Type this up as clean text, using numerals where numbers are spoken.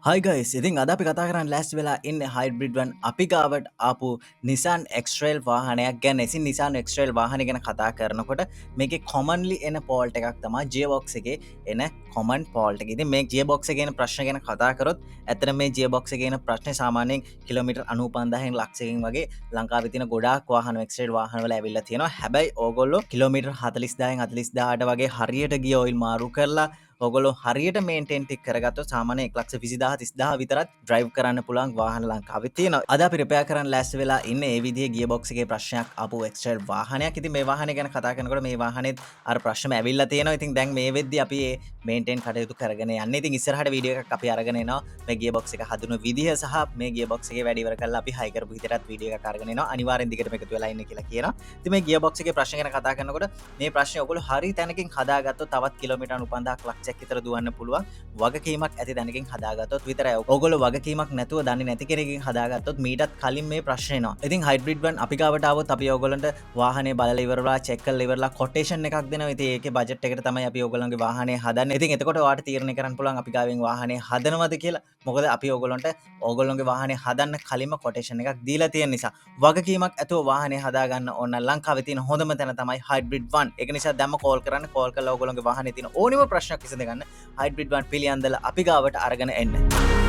Hi guys, ඉතින් අද අපි කතා කරන්න ලෑස්ති වෙලා ඉන්නේ hybrid one අපි ගාවට ආපු Nissan X-Trail වාහනයක් ගැන. ඉතින් Nissan X-Trail වාහනය ගැන කතා කරනකොට මේකේ commonly එන fault එකක් තමයි gearbox එකේ එන common fault එක. ඉතින් මේ gearbox එකේ එන ප්‍රශ්න ගැන කතා කරොත් ඇත්තට මේ gearbox එකේ එන ප්‍රශ්නේ සාමාන්‍යයෙන් කිලෝමීටර් 95000න් ලක්ෂයකින් වගේ ලංකාවේ තියෙන ගොඩාක් වාහන X-Trail වාහන වල ඇවිල්ලා තියෙනවා. හැබැයි ඕගොල්ලෝ කිලෝමීටර් 40000න් 40000ට වගේ හරියට ගිය ඔයිල් මාරු කරලා ඔගොලො හරියට මේන්ටෙන් ටික් කරගත්ත සාමානය 1,20,000 විතරත් ඩ්‍රයිව් කරන්න පුළන් වාහන ලංකාවේ තියෙන අද පිරිපයා කරන්න ලැස් වෙලා ඉන්න ඒවිදිේ ගිය බොක්සගේ ප්‍රශ්නයක් අප එක්ස්ටර් වාහනයක් ඉති මේ වාහන ගැන කතාකනකට මේ වාහනෙත් අර ප්‍රශ්ම ඇවිල්ල තියෙන ඉතින් දැන් මේ වෙද්දි අපි මේන්ටෙන් කටයුතු කරගෙන යන්න ඉතින් ඉස්සරහට වීඩියෝ එකක් අපි අරගෙනනවා මේ ගිය බොක්ස එක හදුණු විදිහ සහ මේ ගිය බොක්සගේ වැඩිවර කරලා අපි හයිකරපු විතරත් වීඩියෝ එකක් අරගෙනනවා අනිවාර්යෙන් දිගටම එකතු වෙලා ඉන්න කියලා කියනවා ඉතින් මේ ගිය බොක්ස එකේ ප්‍රශ්න ගැන කතා කරනකොට මේ ප්‍රශ්නේ ඔයගොල්ලෝ හරි තැනකින් හදාගත්තොත් තවත් කිලෝමීටර් 9,000ක් ලක්ෂයක් විතර දුවන්න පුළුවන් වගකීමක් ඇති දැනකින් හදාගත්තොත් විතරයි. ඔයගොල්ලෝ වගකීමක් නැතුව දන්නේ නැති කෙනෙක්ගෙන් හදාගත්තොත් මීටත් කලින් මේ ප්‍රශ්නේ එනවා. ඉතින් හයිබ්‍රිඩ් වන් අපි ගාවට ආවොත් අපි ඔයගොල්ලන්ට වාහනේ බලලා ඉවරලා චෙක් කරලා ඉවරලා කොටේෂන් එකක් දෙනවා. ඉතින් ඒකේ බජට් එකට තමයි අපි ඔයගොල්ලන්ගේ වාහනේ හදන්නේ. ඉතින් එතකොට ඔයාලට තීරණය කරන්න පුළුවන් අපි ගාවෙන් වාහනේ හදනවද කියලා. මොකද අපි ඔයගොල්ලන්ගේ වාහනේ හදන්න කලින්ම කොටේෂන් එකක් දීලා තියෙන නිසා වගකීමක් ඇතුව වාහනේ හදාගන්න ඕන ලංකාවේ තියෙන හොඳම තැන තමයි හයිබ්‍රිඩ් වන්. ඒක නිසා දැම්ම කෝල් කරන්න කෝල් කරලා ඔයගොල්ලන්ගේ වාහනේ තියෙන ඕනිම ප්‍රශ්නයක් විසඳගන්න හයිබ්‍රිඩ් වන් පිළියන්දල අපි ගාවට අරගෙන එන්න.